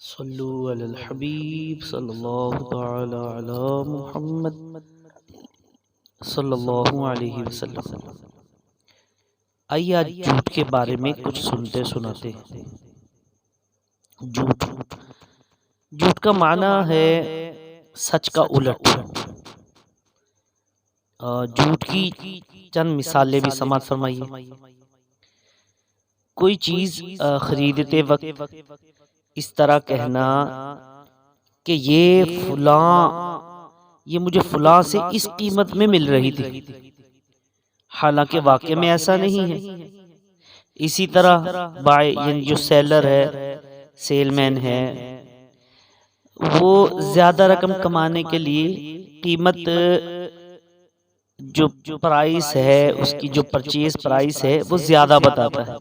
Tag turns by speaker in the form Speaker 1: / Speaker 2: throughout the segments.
Speaker 1: صلو علی الحبیب صلی اللہ تعالی علی محمد صلی اللہ علیہ وسلم۔ آئیے آج جھوٹ کے بارے میں کچھ سنتے سناتے ہیں۔ جھوٹ جھوٹ کا معنی ہے سچ کا الٹ۔ جھوٹ کی چند مثالیں بھی سماعت فرمائیے۔ کوئی چیز خریدتے وقت اس طرح کہنا کہ یہ مجھے فلاں سے اس قیمت میں مل رہی تھی، حالانکہ واقع میں ایسا نہیں ہے۔ اسی طرح یعنی جو سیلر ہے، سیل مین ہے، وہ زیادہ رقم کمانے کے لیے قیمت جو پرائس ہے، اس کی جو پرچیز پرائس ہے وہ زیادہ بتاتا ہے،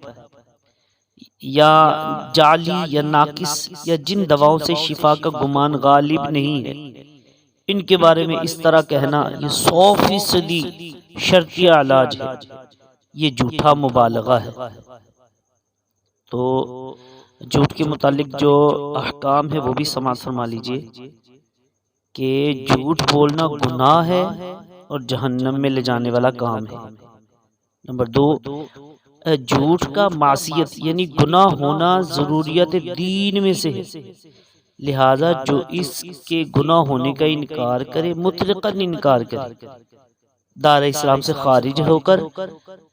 Speaker 1: یا جعلی یا ناقص یا جن دواؤں سے شفا کا گمان غالب نہیں ہے، ان کے بارے میں اس طرح کہنا یہ 100% شرطیہ علاج ہے، یہ جھوٹا مبالغہ ہے۔ تو جھوٹ کے متعلق جو احکام ہے وہ بھی سماعت فرما لیجئے کہ جھوٹ بولنا گناہ ہے اور جہنم میں لے جانے والا کام ہے۔ نمبر 2، جھوٹ کا معصیت یعنی گناہ ہونا ضروریات دین میں سے ہے، لہذا جو اس کے گناہ ہونے کا انکار کرے، مطلقاً انکار کرے، دار اسلام سے خارج ہو کر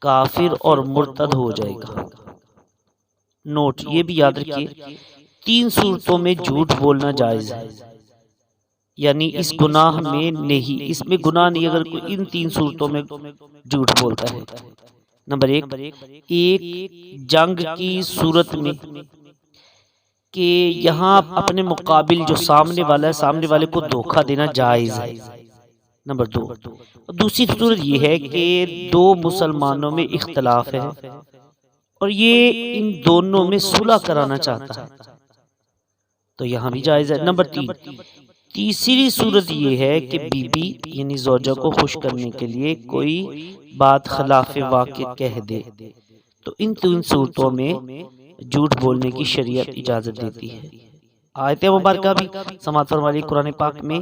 Speaker 1: کافر اور مرتد ہو جائے گا۔ نوٹ یہ بھی یاد رکھیے، 3 صورتوں میں جھوٹ بولنا جائز ہے، یعنی اس گناہ میں نہیں، اس میں گناہ نہیں اگر کوئی ان 3 صورتوں میں جھوٹ بولتا ہے۔ نمبر 1، جنگ کی صورت میں کہ یہاں اپنے مقابل جو سامنے والا ہے، سامنے والے کو دھوکہ دینا جائز ہے۔ نمبر 2، دوسری صورت یہ ہے کہ 2 مسلمانوں میں اختلاف ہے اور یہ ان دونوں میں صلح کرانا چاہتا ہے، تو یہاں بھی جائز ہے۔ نمبر 3، تیسری صورت یہ ہے کہ بیوی یعنی زوجہ کو خوش کرنے کے لیے کوئی بات خلاف واقع کہہ دے، تو ان 3 صورتوں میں جھوٹ بولنے کی شریعت اجازت دیتی ہے۔ آیت مبارکہ بھی سماعت فرمائیے، قرآن پاک میں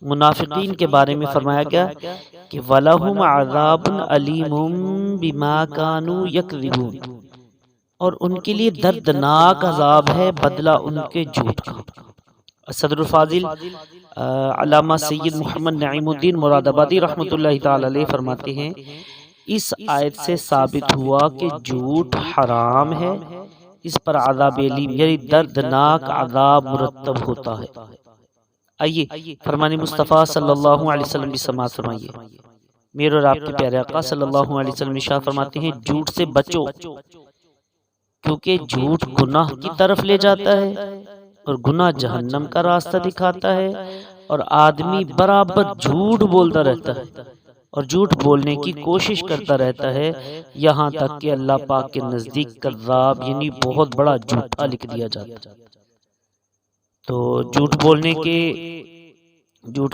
Speaker 1: منافقین کے بارے میں فرمایا گیا کہ وَلَهُمْ عَذَابٌ أَلِيمٌ بِمَا كَانُوا يَكْذِبُونَ، اور ان کے لیے دردناک عذاب ہے بدلہ ان کے جھوٹ کا۔ صدر الفاضل علامہ سید محمد نعیم الدین مراد آبادی رحمۃ اللہ تعالی علیہ فرماتے ہیں، اس آیت سے ثابت ہوا کہ جھوٹ حرام ہے، اس پر عذاب علیم یعنی دردناک عذاب مرتب ہوتا ہے۔ آئیے فرمان مصطفیٰ صلی اللہ علیہ وسلم کی سماعت فرمائیے۔ میرے اور آپ کے پیارے آقا صلی اللہ علیہ وسلم ارشاد فرماتے ہیں، جھوٹ سے بچو کیونکہ جھوٹ گناہ کی طرف لے جاتا ہے اور گناہ جہنم کا راستہ دکھاتا ہے، اور آدمی برابر جھوٹ بولتا رہتا ہے اور جھوٹ بولنے کی کوشش کرتا رہتا ہے، یہاں تک کہ اللہ پاک کے نزدیک کذاب یعنی بہت بڑا جھوٹا لکھ دیا جاتا ہے۔ تو جھوٹ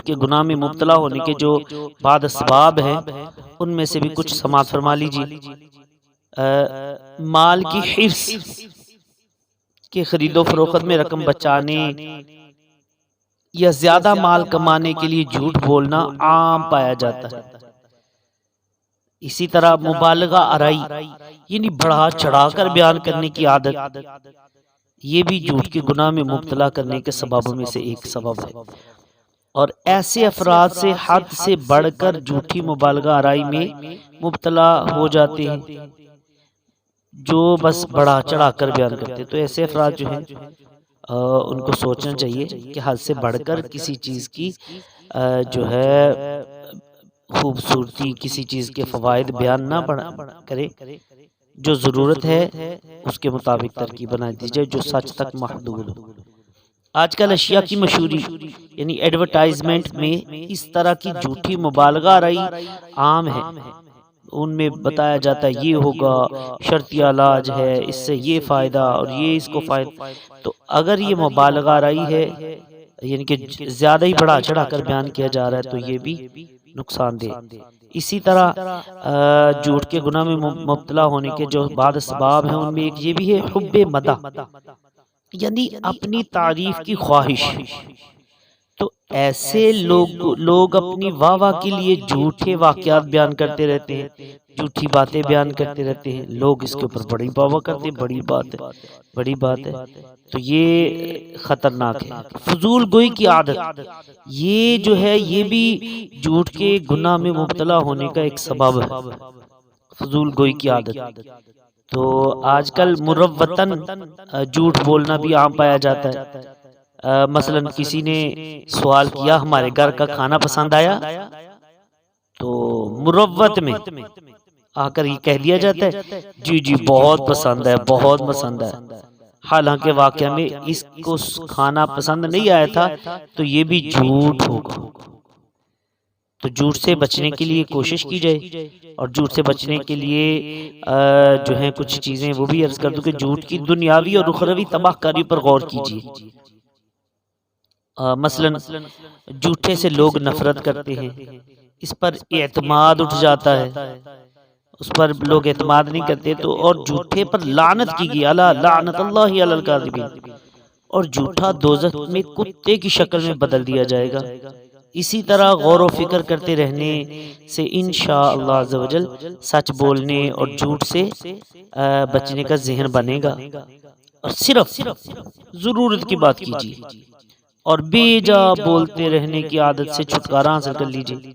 Speaker 1: کے گناہ میں مبتلا ہونے کے جو بعد اسباب ہیں ان میں سے بھی کچھ سماعت فرما لیجیے۔ مال کی حرص کہ خرید و فروخت میں رقم بچانے یا زیادہ مال کمانے کے لیے جھوٹ بولنا عام پایا جاتا ہے۔ اسی طرح مبالغہ آرائی یعنی بڑھا چڑھا کر بیان کرنے کی عادت، یہ بھی جھوٹ کے گناہ میں مبتلا کرنے کے سببوں میں سے ایک سبب ہے، اور ایسے افراد سے حد سے بڑھ کر جھوٹی مبالغہ آرائی میں مبتلا ہو جاتے ہیں جو بس بڑھا چڑھا کر بیان کرتے ہیں۔ تو ایسے افراد جو ہیں ان کو سوچنا چاہیے کہ حد سے بڑھ کر کسی چیز کی جو ہے خوبصورتی، کسی چیز کے فوائد بیان نہ کرے، جو ضرورت ہے اس کے مطابق ترکیب بنا دیجئے جو سچ تک محدود ہو۔ آج کل اشیاء کی مشہوری یعنی ایڈورٹائزمنٹ میں اس طرح کی جھوٹی مبالغہ آرائی عام ہے، ان میں بتایا جاتا ہے یہ ہوگا، شرطیہ علاج ہے، اس سے یہ فائدہ اور یہ اس کو فائدہ۔ تو اگر یہ مبالغہ آرائی ہے یعنی کہ زیادہ ہی بڑھا چڑھا کر بیان کیا جا رہا ہے تو یہ بھی نقصان دہ۔ اسی طرح جھوٹ کے گناہ میں مبتلا ہونے کے جو بعد اسباب ہیں ان میں ایک یہ بھی ہے حب مدح، یعنی اپنی تعریف کی خواہش. تو ایسے لوگ اپنی واہ واہ کے لیے جھوٹے واقعات بیان کرتے رہتے ہیں، جھوٹی باتیں بیان کرتے رہتے ہیں. لوگ اس کے اوپر بڑی واہ واہ کرتے ہیں، بڑی بات ہے، بڑی بات ہے. تو یہ خطرناک ہے. فضول گوئی کی عادت، یہ جو ہے یہ بھی جھوٹ کے گناہ میں مبتلا ہونے کا ایک سبب ہے. فضول گوئی کی عادت. تو آج کل مروتاً جھوٹ بولنا بھی عام پایا جاتا ہے. مثلا کسی نے سوال کیا ہمارے گھر کا کھانا پسند آیا، تو مروت میں آ کر یہ کہہ دیا جاتا ہے جی جی بہت پسند ہے، بہت پسند ہے. حالانکہ واقعہ میں اس کو کھانا پسند نہیں آیا تھا. تو یہ بھی جھوٹ ہوگا. تو جھوٹ سے بچنے کے لیے کوشش کی جائے، اور جھوٹ سے بچنے کے لیے جو ہیں کچھ چیزیں وہ بھی عرض کر دوں کہ جھوٹ کی دنیاوی اور اخروی تباہ کاری پر غور کیجیے. مثلا جھوٹے سے لوگ نفرت کرتے ہیں، اس پر اعتماد اٹھ جاتا ہے، اس پر لوگ اعتماد نہیں کرتے. تو اور جھوٹے پر لعنت کی گئی، الا لعنت اللہ علی الکاذبین. اور جھوٹا دوزخ میں کتے کی شکل میں بدل دیا جائے گا. اسی طرح غور و فکر کرتے رہنے سے انشاءاللہ عز و جل سچ بولنے اور جھوٹ سے بچنے کا ذہن بنے گا. اور صرف ضرورت کی بات کیجیے، اور بے جا بولتے رہنے کی عادت سے چھٹکارا حاصل کر لیجیے.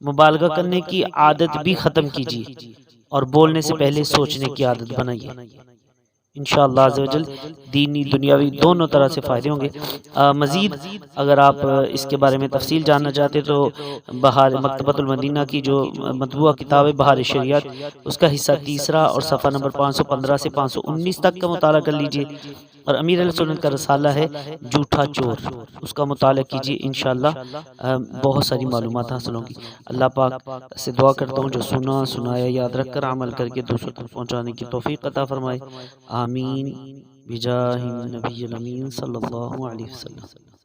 Speaker 1: مبالغہ کرنے کی عادت بھی ختم کیجیے، اور بولنے سے پہلے سوچنے کی عادت بنائیے. انشاءاللہ عز و جل دینی دنیاوی دونوں طرح سے فائدے ہوں گے. مزید اگر آپ اس کے بارے میں تفصیل جاننا چاہتے تو بہار مکتبۃ المدینہ کی جو مطبوعہ کتاب ہے بہار شریعت، اس کا حصہ 3 اور صفحہ نمبر 515 سے 519 تک کا مطالعہ کر لیجئے. اور امیر علیہ سنت کا رسالہ ہے جھوٹا چور، اس کا مطالعہ کیجئے. انشاءاللہ بہت ساری معلومات حاصل ہوں گی. اللہ پاک سے دعا کرتا ہوں جو سنایا یاد رکھ کر عمل کر کے دوسروں تک پہنچانے کی توفیق عطا فرمائے. آمین بجاہ النبی الامین صلی اللہ علیہ وسلم.